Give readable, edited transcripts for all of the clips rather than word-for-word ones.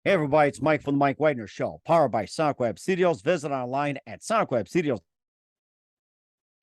Hey, everybody, it's Mike from the Mike Wagner Show, powered by Sonic Web Studios. Visit online at Sonic Web Studios.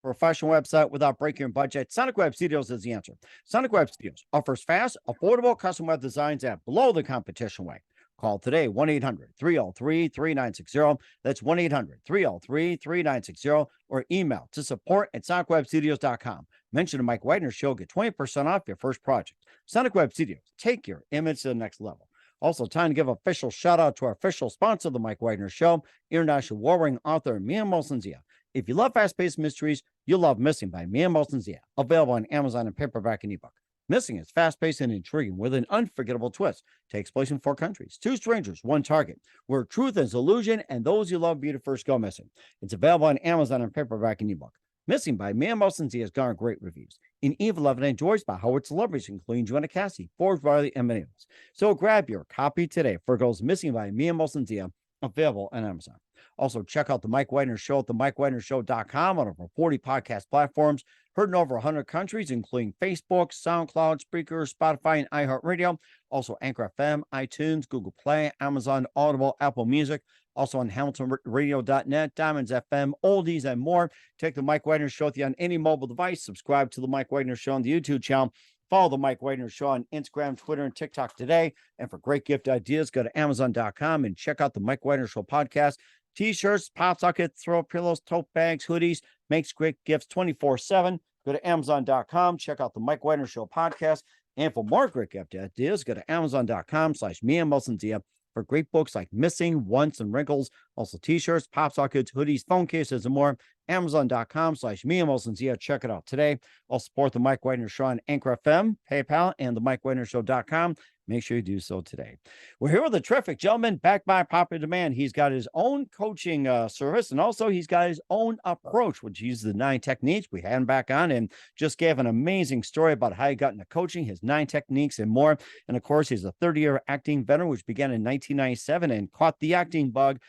Professional website without breaking your budget. Sonic Web Studios is the answer. Sonic Web Studios offers fast, affordable custom web designs at below the competition rate. Call today, 1-800-303-3960. That's 1-800-303-3960, or email to support@sonicwebstudios.com. Mention the Mike Wagner Show, get 20% off your first project. Sonic Web Studios, take your image to the next level. Also, time to give official shout out to our official sponsor of the Mike Wagner Show, international warring author Mia Molson-Zia. If you love fast-paced mysteries, you'll love Missing by Mia Molson-Zia, available on Amazon in paperback and ebook. Missing is fast-paced and intriguing with an unforgettable twist. Takes place in 4 countries, 2 strangers, 1 target, where truth is illusion and those you love be the first go missing. It's available on Amazon in paperback and ebook. Missing by Mia Molson-Zia has garnered great reviews. In Evil Love and enjoyed by Howard celebrities, including Joanna Cassie, Forbes Riley, and many others. So grab your copy today for Girls Missing by Mia Molson-Zia, available on Amazon. Also, check out the Mike Wagner Show at themikewagnershow.com on over 40 podcast platforms, heard in over 100 countries, including Facebook, SoundCloud, Spreaker, Spotify, and iHeartRadio. Also, Anchor FM, iTunes, Google Play, Amazon, Audible, Apple Music. Also on HamiltonRadio.net, Diamonds FM, Oldies, and more. Take the Mike Wagner Show with you on any mobile device. Subscribe to the Mike Wagner Show on the YouTube channel. Follow the Mike Wagner Show on Instagram, Twitter, and TikTok today. And for great gift ideas, go to Amazon.com and check out the Mike Wagner Show podcast. T-shirts, pop sockets, throw pillows, tote bags, hoodies, makes great gifts 24/7. Go to Amazon.com, check out the Mike Wagner Show podcast. And for more great gift ideas, go to Amazon.com/Mia Molson-Zia for great books like Missing, Once, and Wrinkles. Also t-shirts, pop sockets, hoodies, phone cases, and more. Amazon.com/Mia Molson-Zia. Check it out today. I'll support the Mike Wagner Show on Anchor FM, PayPal, and the MikeWagnerShow.com. Make sure you do so today. We're here with a terrific gentleman, backed by popular demand. He's got his own coaching service, and also he's got his own approach, which uses the 9 techniques. We had him back on and just gave an amazing story about how he got into coaching, his 9 techniques, and more. And of course, he's a 30-year acting veteran, which began in 1997 and caught the acting bug,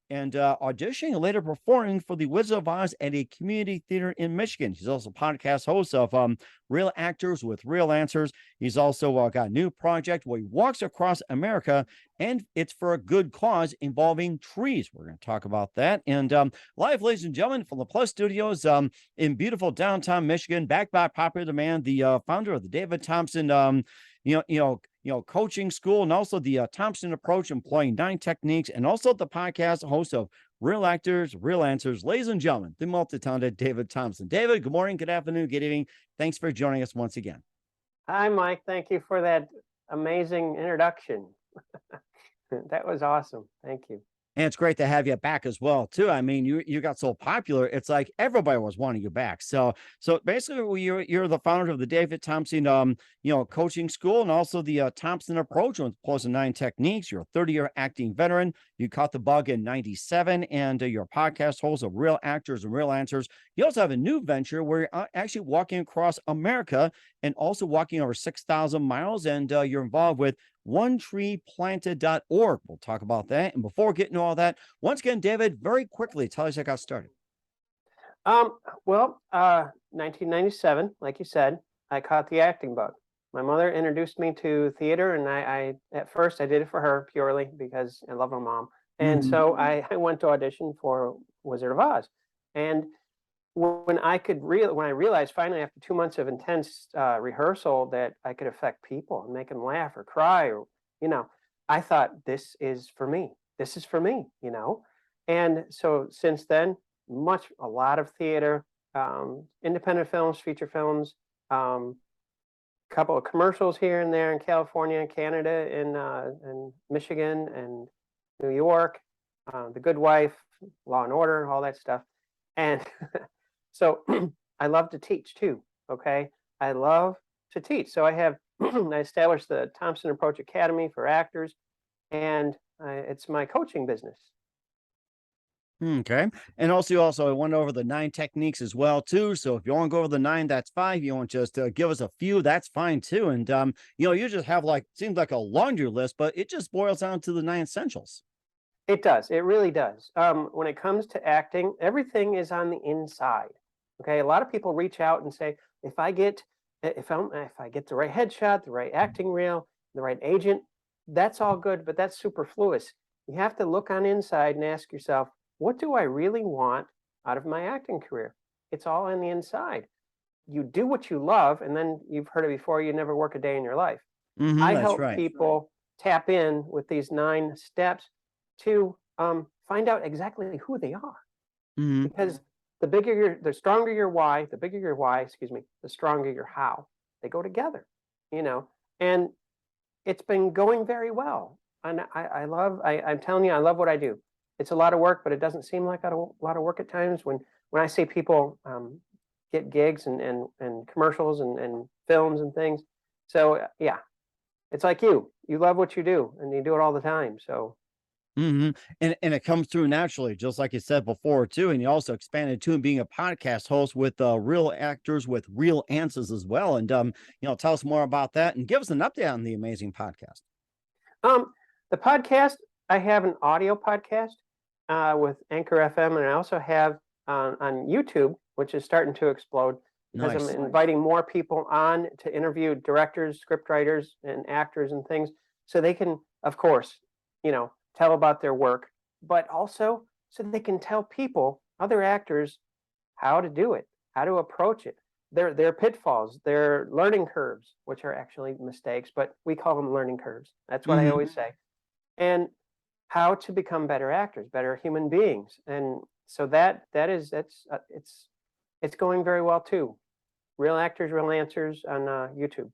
and auditioning and later performing for the Wizard of Oz at a community theater in Michigan. He's also podcast host of Real Actors with Real Answers. He's also got a new project where he walks across America, and it's for a good cause involving trees. We're going to talk about that. And live, ladies and gentlemen, from the Plus Studios in beautiful downtown Michigan, backed by popular demand, the founder of the David Thompson coaching school, and also the Thompson approach, employing 9 techniques, and also the podcast host of Real Actors, Real Answers. Ladies and gentlemen, the multi-talented David Thompson. David, good morning, good afternoon, good evening. Thanks for joining us once again. Hi, Mike. Thank you for that amazing introduction. That was awesome. Thank you. And it's great to have you back as well, too. I mean, you got so popular, it's like everybody was wanting you back. So basically, you're the founder of the David Thompson, coaching school, and also the Thompson approach, plus the 9 techniques. You're a 30-year acting veteran. You caught the bug in 97, and you're a podcast host of Real Actors and Real Answers. You also have a new venture where you're actually walking across America and also walking over 6,000 miles, and you're involved with OneTreePlanted.org. We'll talk about that. And before getting to all that, once again, David, very quickly, tell us how I got started. 1997, like you said, I caught the acting bug. My mother introduced me to theater, and I at first I did it for her purely because I love my mom. And so I went to audition for Wizard of Oz. And when I realized finally after 2 months of intense rehearsal that I could affect people and make them laugh or cry, or I thought, this is for me. This is for me, And so since then, a lot of theater, independent films, feature films, couple of commercials here and there in California, Canada, in Michigan, and New York, The Good Wife, Law and Order, all that stuff. And so I love to teach too. Okay. I love to teach. So I established the Thompson Approach Academy for actors, and it's my coaching business. Okay. And also I went over the 9 techniques as well, too. So if you want to go over the 9, that's fine. You want just give us a few, that's fine, too. And, you just have seems like a laundry list, but it just boils down to the 9 essentials. It does. It really does. When it comes to acting, everything is on the inside. Okay. A lot of people reach out and say, if I get the right headshot, the right acting reel, the right agent, that's all good, but that's superfluous. You have to look on inside and ask yourself, what do I really want out of my acting career? It's all on the inside. You do what you love, and then you've heard it before, you never work a day in your life. I That's help right. people tap in with these 9 steps to find out exactly who they are. Hmm. Because the stronger your why, the bigger your why, excuse me, the stronger your how. They go together, you know, and it's been going very well. And I'm telling you, I love what I do. It's a lot of work, but it doesn't seem like a lot of work at times when I see people get gigs and commercials and films and things. So yeah, it's like you love what you do and you do it all the time. So Hmm. And it comes through naturally, just like you said before too. And you also expanded to being a podcast host with real actors with real answers as well. And tell us more about that and give us an update on the amazing podcast. um, the podcast, I have an audio podcast with Anchor FM, and I also have on YouTube, which is starting to explode because I'm Nice. inviting more people on to interview directors, script writers, and actors and things, so they can, of course, tell about their work, but also so they can tell people, other actors, how to do it, how to approach it, their pitfalls, their learning curves, which are actually mistakes, but we call them learning curves. That's what I Hmm. always say. And how to become better actors, better human beings. And so it's going very well too. Real actors, real answers on YouTube.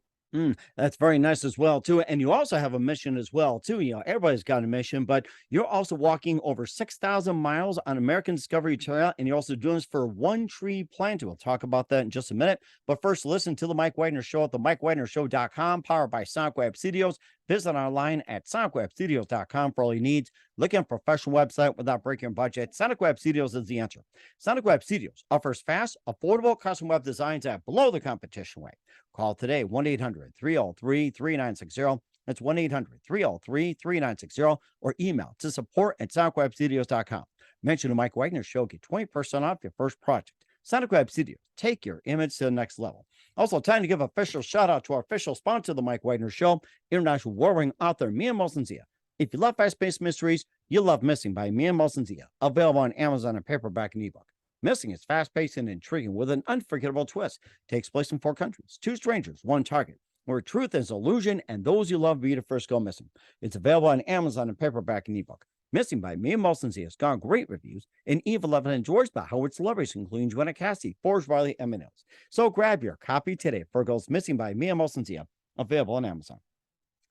That's very nice as well too. And you also have a mission as well too. Everybody's got a mission, but you're also walking over 6,000 miles on American Discovery Trail, and you're also doing this for One Tree Planted. We'll talk about that in just a minute. But first, listen to the Mike Wagner Show at the MikeWagnerShow.com, powered by Sonic Web Studios. Visit online at SonicWebStudios.com for all your needs. Look at a professional website without breaking your budget. Sonic Web Studios is the answer. Sonic Web Studios offers fast, affordable custom web designs at below the competition rate. Call today, 1-800-303-3960. That's 1-800-303-3960, or email to support@sonicwebstudios.com. Mention the Mike Wagner Show, get 20% off your first project. Sonic Web Studios, take your image to the next level. Also, time to give official shout out to our official sponsor of the Mike Wagner Show, international warring author Mia Molson-Zia. If you love fast-paced mysteries, you'll love Missing by Mia Molson-Zia, available on Amazon and paperback and ebook. Missing is fast-paced and intriguing with an unforgettable twist. Takes place in 4 countries, 2 strangers, 1 target, where truth is illusion and those you love be the first go missing. It's available on Amazon and paperback and ebook. Missing by Mia Molson-Zia has gotten great reviews, and Eve 11 enjoys by Howard celebrities, including Joanna Cassidy, Forrest Riley, and Mills. So grab your copy today for Girls Missing by Mia Molson-Zia, available on Amazon.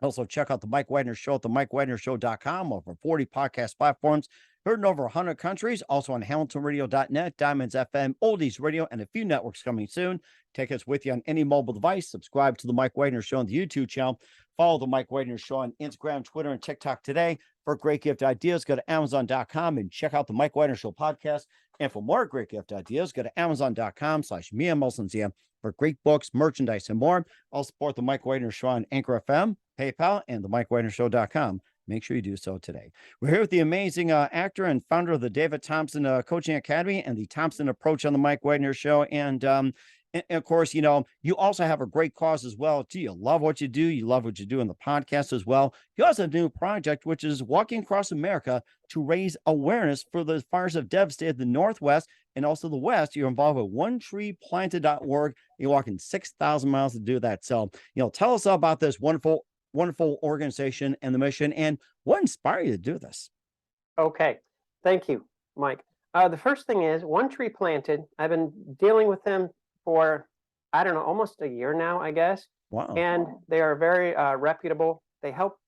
Also, check out the Mike Wagner Show at the MikeWagnerShow.com, over 40 podcast platforms, heard in over 100 countries, also on HamiltonRadio.net, Diamonds FM, Oldies Radio, and a few networks coming soon. Take us with you on any mobile device. Subscribe to the Mike Wagner Show on the YouTube channel. Follow the Mike Wagner Show on Instagram, Twitter, and TikTok today. For great gift ideas, go to Amazon.com and check out the Mike Wagner Show podcast. And for more great gift ideas, go to Amazon.com/Mia Molson-Zia for great books, merchandise, and more. I'll support the Mike Wagner Show on Anchor FM, PayPal, and the MikeWagnerShow.com. Make sure you do so today. We're here with the amazing actor and founder of the David Thompson Coaching Academy and the Thompson Approach on the Mike Wagner Show. And of course, you also have a great cause as well, too. You love what you do. You love what you do in the podcast as well. You also have a new project, which is walking across America to raise awareness for the fires that have devastated the Northwest and also the West. You're involved with OneTreePlanted.org. You're walking 6,000 miles to do that. So, tell us about this wonderful organization and the mission, and what inspired you to do this? Okay, thank you, Mike. The first thing is One Tree Planted. I've been dealing with them for, I don't know, almost a year now, I guess. Wow. And they are very reputable. They help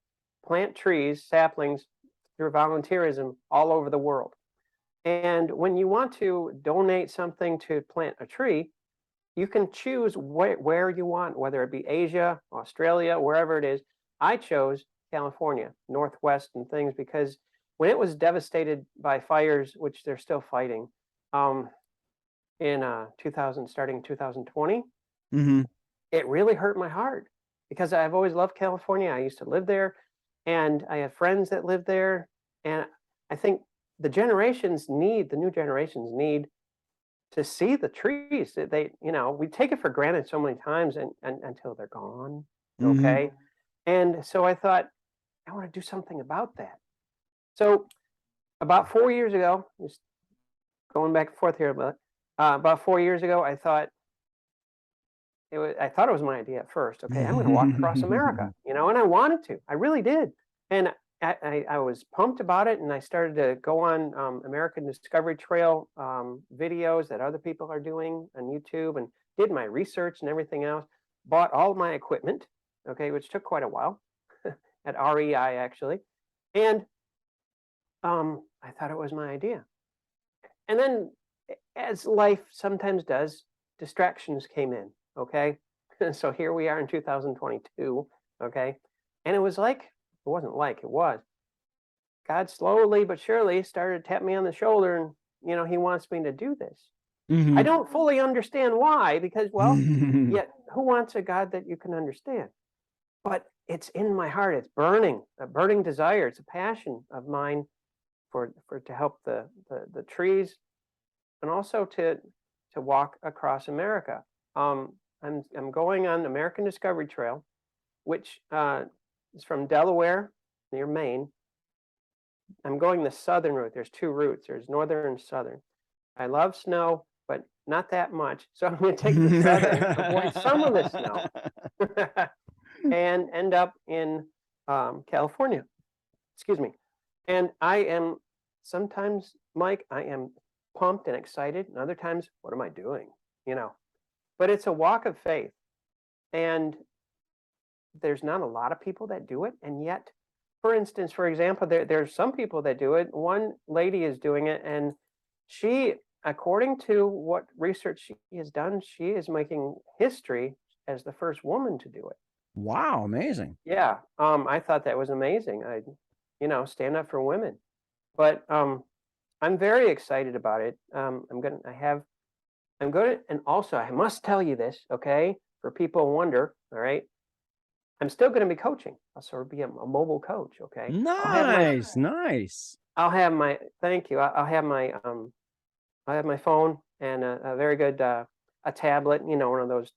plant trees, saplings, through volunteerism all over the world. And when you want to donate something to plant a tree, you can choose where you want, whether it be Asia, Australia, wherever it is. I chose California, Northwest and things, because when it was devastated by fires, which they're still fighting, in 2000, starting 2020, it really hurt my heart because I've always loved California. I used to live there, and I have friends that live there, and I think the new generations need to see the trees. We take it for granted so many times and until they're gone. Okay. And so I thought, I want to do something about that. So about 4 years ago, just going back and forth here about 4 years ago, I thought it was my idea at first. Okay, I'm going to walk across America, and I wanted to. I really did, and I was pumped about it, and I started to go on American Discovery Trail videos that other people are doing on YouTube, and did my research and everything else. Bought all my equipment, okay, which took quite a while at REI actually, and I thought it was my idea. And then, as life sometimes does, distractions came in. Okay. So here we are in 2022. Okay. And it was God slowly but surely started to tap me on the shoulder and, he wants me to do this. I don't fully understand why, because, well, yet who wants a God that you can understand? But it's in my heart. It's burning, a burning desire. It's a passion of mine to help the trees, and also to walk across America. I'm going on American Discovery Trail, which is from Delaware near Maine. I'm going the southern route. There's two routes. There's northern and southern. I love snow, but not that much. So I'm going to take the southern, avoid some of the snow, and end up in California. Excuse me. And I am sometimes, Mike, I am pumped and excited. And other times, what am I doing? But it's a walk of faith. And there's not a lot of people that do it. And yet, for example, there's some people that do it. One lady is doing it, and she, according to what research she has done, she is making history as the first woman to do it. Wow, amazing. Yeah. I thought that was amazing. Stand up for women. But I'm very excited about it. And also I must tell you this, okay? For people who wonder, all right? I'm still going to be coaching. I'll sort of be a mobile coach, okay? Nice. Thank you. I'll have my phone and a very good a tablet, one of those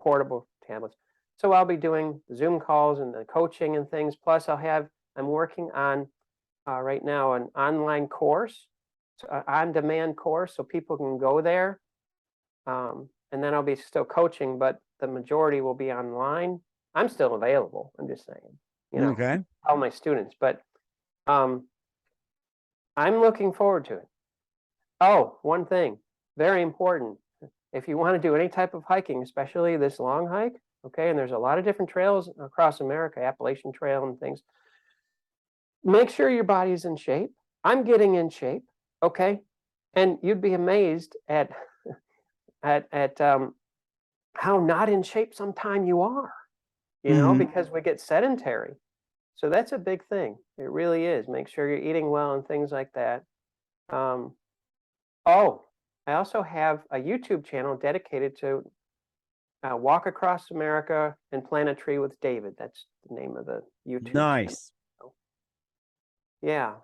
portable tablets. So I'll be doing Zoom calls and the coaching and things. Plus I'm working on right now an online course, on-demand course, so people can go there. And then I'll be still coaching, but the majority will be online. I'm still available. I'm just saying, Okay. all my students, but I'm looking forward to it. Oh, one thing, very important. If you want to do any type of hiking, especially this long hike, okay, and there's a lot of different trails across America, Appalachian Trail and things, make sure your body's in shape. I'm getting in shape, okay? And you'd be amazed at how not in shape sometime you are, because we get sedentary. So that's a big thing. It really is. Make sure you're eating well and things like that. I also have a YouTube channel dedicated to Walk Across America and Plant a Tree with David. That's the name of the YouTube channel. Nice. Yeah.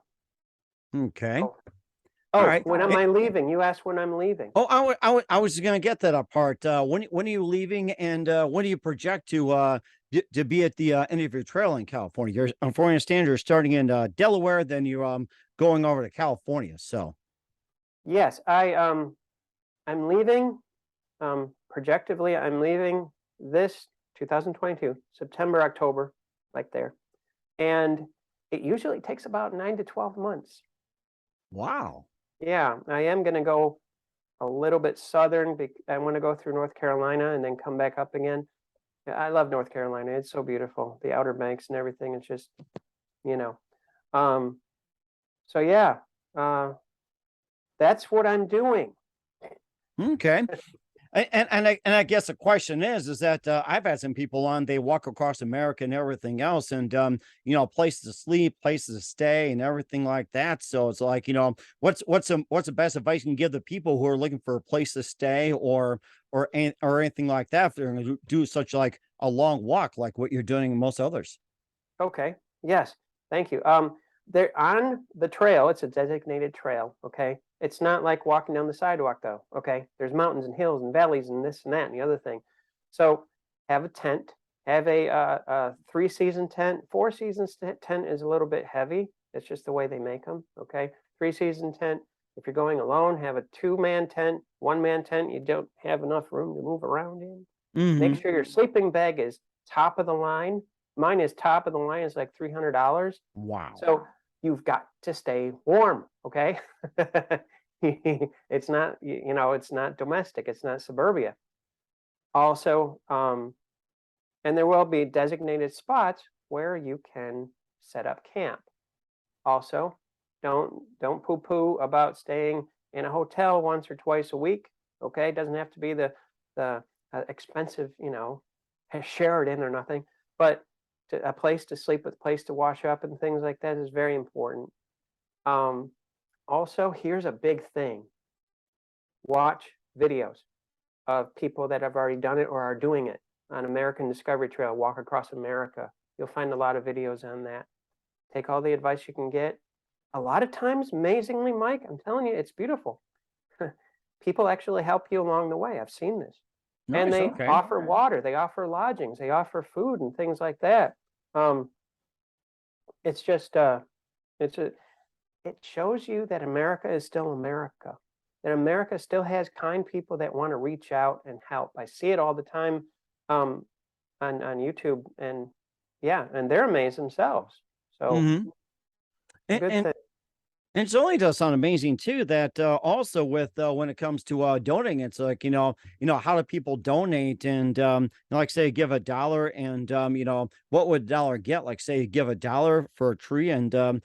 Okay. All right. When am I leaving? You asked when I'm leaving. Oh, I was going to get that apart. When are you leaving, and when do you project to be at the end of your trail in California? You're, from what I understand, you're starting in Delaware, then you're going over to California. So yes, I'm leaving. Projectively, I'm leaving this 2022 September, October, like there, and it usually takes about 9 to 12 months. Wow. Yeah, I am going to go a little bit southern. I want to go through North Carolina and then come back up again. I love North Carolina. It's so beautiful. The Outer Banks and everything. It's just, so yeah, that's what I'm doing. Okay. And I guess the question is that I've had some people on, they walk across America and everything else, and places to sleep, places to stay, and everything like that. So it's like, what's the best advice you can give the people who are looking for a place to stay or anything like that if they're going to do such like a long walk like what you're doing most others? Okay. Yes. Thank you. They're on the trail. It's a designated trail. Okay. It's not like walking down the sidewalk, though. Okay. There's mountains and hills and valleys and this and that and the other thing. So have a tent. have a 3-season tent. 4-season tent is a little bit heavy. It's just the way they make them. Okay, 3-season tent. If you're going alone, have a 2-man tent. 1-man tent, you don't have enough room to move around in. Make sure your sleeping bag is top of the line. Mine is top of the line. It's like $300. Wow. So you've got to stay warm. Okay. It's not, it's not domestic. It's not suburbia. Also, and there will be designated spots where you can set up camp. Also, don't poo-poo about staying in a hotel once or twice a week. Okay, it doesn't have to be the expensive, Sheraton or nothing, but a place to sleep, a place to wash up, and things like that is very important. Also, here's a big thing: watch videos of people that have already done it or are doing it on American Discovery Trail, Walk Across America. You'll find a lot of videos on that. Take all the advice you can get. A lot of times, amazingly, Mike, I'm telling you, it's beautiful. People actually help you along the way. I've seen this. Nice, And they okay. offer water, they offer lodgings, they offer food and things like that. It's just, it shows you that America is still America, that America still has kind people that want to reach out and help. I see it all the time on YouTube, and yeah, and they're amazed themselves. So Mhm. good And thing. and it only does sound amazing too that also with when it comes to donating, it's like, how do people donate? And like say give $1 and what would $1 get? Like say give $1 for a tree and a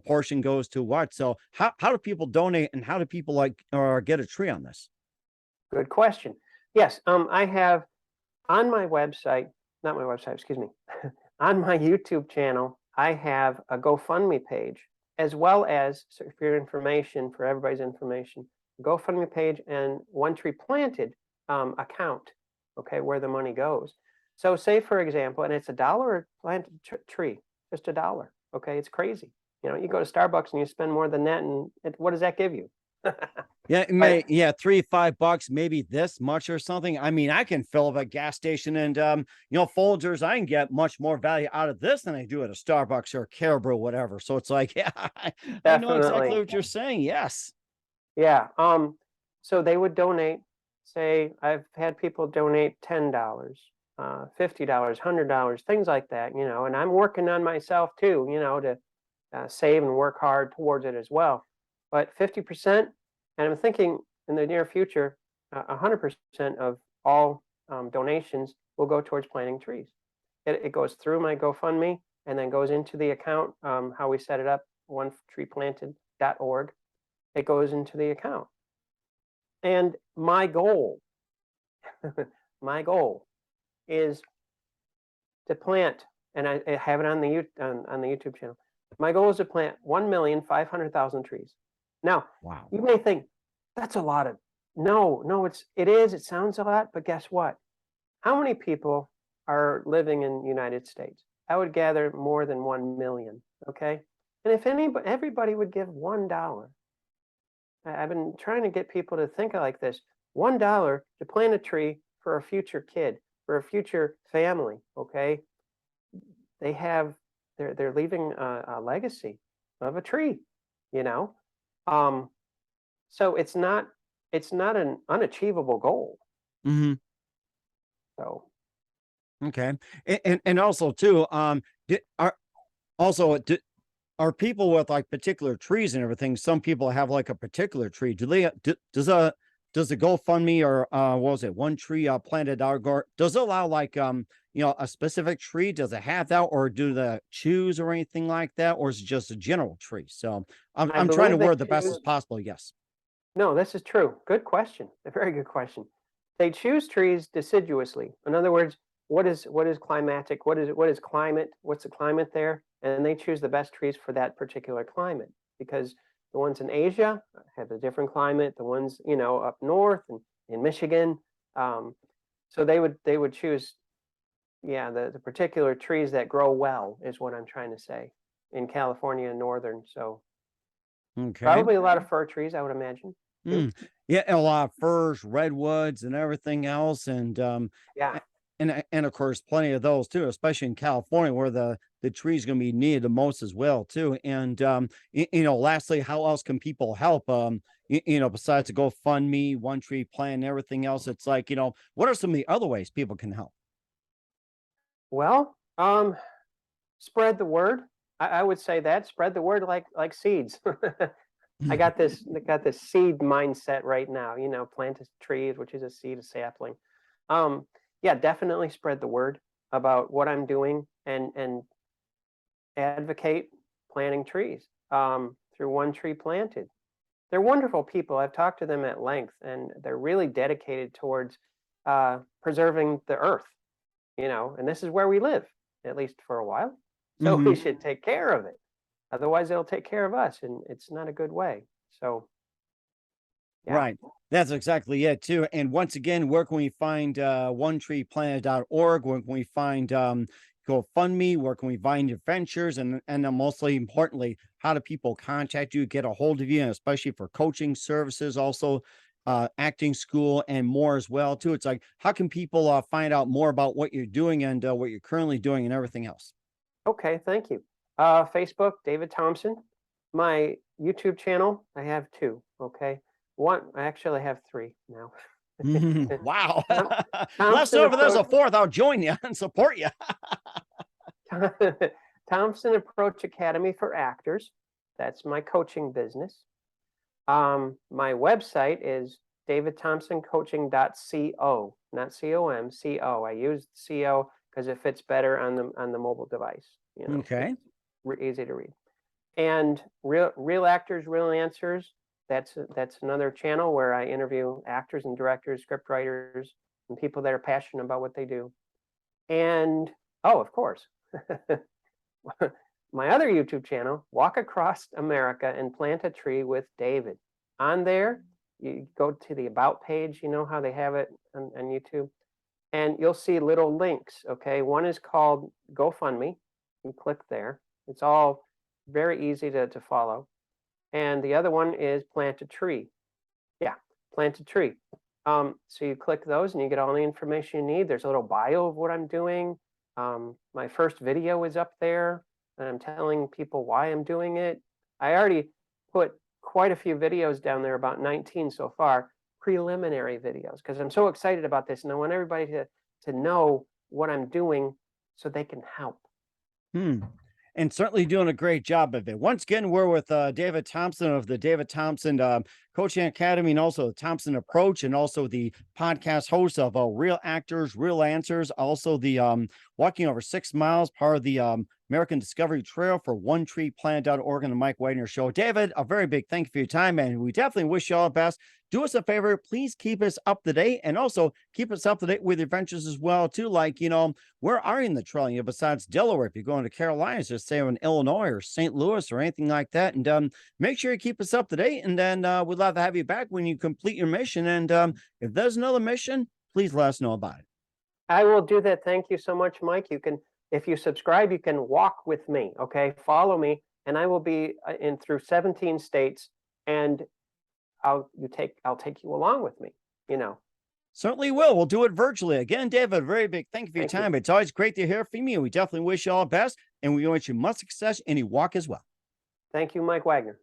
portion goes to what? So how do people donate and how do people like or get a tree on this? Good question. Yes, I have on my website, not my website, excuse me, on my YouTube channel, I have a GoFundMe page, as well as, so for your information, for everybody's information, GoFundMe page and One Tree Planted account, okay, where the money goes. So say, for example, and it's $1 planted tree, just $1, okay, it's crazy. You go to Starbucks and you spend more than that, and what does that give you? Yeah, it may, yeah, $3-5, maybe this much or something. I mean, I can fill up a gas station and Folgers, I can get much more value out of this than I do at a Starbucks or Caribou, whatever. So it's like, yeah, I know exactly Definitely. what you're saying. Yes. Yeah. So they would donate, say, I've had people donate $10, $50, $100, things like that, and I'm working on myself too, to save and work hard towards it as well. But 50%, and I'm thinking in the near future, 100% of all donations will go towards planting trees. It goes through my GoFundMe and then goes into the account, how we set it up, onetreeplanted.org. It goes into the account. And my goal, my goal is to plant, and I have it on the YouTube channel. My goal is to plant 1,500,000 trees. Now, Wow. you may think that's a lot of. No, it is. It sounds a lot, but guess what? How many people are living in the United States? I would gather more than 1 million. Okay, and if everybody would give $1, I've been trying to get people to think like this: $1 to plant a tree for a future kid, for a future family. Okay, they're leaving a legacy of a tree. You know, so it's not an unachievable goal. Hmm. So Okay. And also too, are also are people with like particular trees and everything? Some people have like a particular tree. Does the GoFundMe or what was it, One Tree Planted Outdoor, does it allow like a specific tree? Does it have that, or do they choose or anything like that, or is it just a general tree? So I I'm trying to believe they word the best choose. as possible. Yes. No, this is true. Good question. A very good question. They choose trees deciduously. In other words, what is climatic? What is climate? What's the climate there? And they choose the best trees for that particular climate, because the ones in Asia have a different climate. The ones up north and in Michigan, so they would choose, yeah, the particular trees that grow well is what I'm trying to say, in California and northern. So Okay. probably a lot of fir trees, I would imagine, too. Mm. Yeah, and a lot of firs, redwoods, and everything else. And Yeah. And of course, plenty of those too, especially in California where the tree is going to be needed the most as well too. And lastly, how else can people help? Besides the GoFundMe, One Tree Plan, and everything else, it's like, what are some of the other ways people can help? Well, spread the word. I would say that spread the word like seeds. I got this seed mindset right now. Plant a tree, which is a seed, a sapling. Yeah, definitely spread the word about what I'm doing and advocate planting trees through One Tree Planted. They're wonderful people. I've talked to them at length, and they're really dedicated towards preserving the earth. And this is where we live, at least for a while. So we should take care of it. Otherwise, it'll take care of us, and it's not a good way. So, yeah. Right. That's exactly it too. And once again, where can we find onetreeplanet.org? Where can we find GoFundMe? Where can we find your ventures? And then mostly importantly, how do people contact you, get a hold of you, and especially for coaching services, also acting school and more as well too. It's like, how can people find out more about what you're doing and what you're currently doing and everything else? Okay, thank you. Facebook, David Thompson. My YouTube channel, I have two. Okay, one, I actually have three now. Wow. Tom- Let's Thompson know if there's a Approach, fourth, I'll join you and support you. Thompson Approach Academy for Actors. That's my coaching business. My website is davidthompsoncoaching.co, not com, co. I use co because it fits better on the mobile device. Okay. It's easy to read. And real actors, real answers. That's another channel where I interview actors and directors, script writers, and people that are passionate about what they do. And of course, my other YouTube channel, Walk Across America and Plant a Tree with David. On there, you go to the About page, how they have it on YouTube, and you'll see little links, okay? One is called GoFundMe. You click there. It's all very easy to follow. And the other one is Plant a Tree. Yeah, Plant a Tree. So you click those and you get all the information you need. There's a little bio of what I'm doing. My first video is up there, and I'm telling people why I'm doing it. I already put quite a few videos down there, about 19 so far, preliminary videos, because I'm so excited about this, and I want everybody to know what I'm doing so they can help. And certainly doing a great job of it. Once again, we're with David Thompson of the David Thompson Coaching Academy, and also the Thompson Approach, and also the podcast host of Real Actors, Real Answers, also the Walking Over 6 Miles, part of the American Discovery Trail for OneTreePlan.org and the Mike Widener Show. David, a very big thank you for your time, and we definitely wish you all the best. Do us a favor, please keep us up to date, and also keep us up to date with your ventures as well, too. Like, where are you in the trail? Besides Delaware, if you're going to Carolinas, just say in Illinois or St. Louis or anything like that. And make sure you keep us up to date. And then we'd love to have you back when you complete your mission. And if there's another mission, please let us know about it. I will do that. Thank you so much, Mike. You can, if you subscribe, you can walk with me. Okay, follow me, and I will be in through 17 states, and I'll take you along with me. Certainly will. We'll do it virtually. Again, David, very big thank you for your time. It's always great to hear from you. We definitely wish you all the best, and we wish you much success in your walk as well. Thank you, Mike Wagner.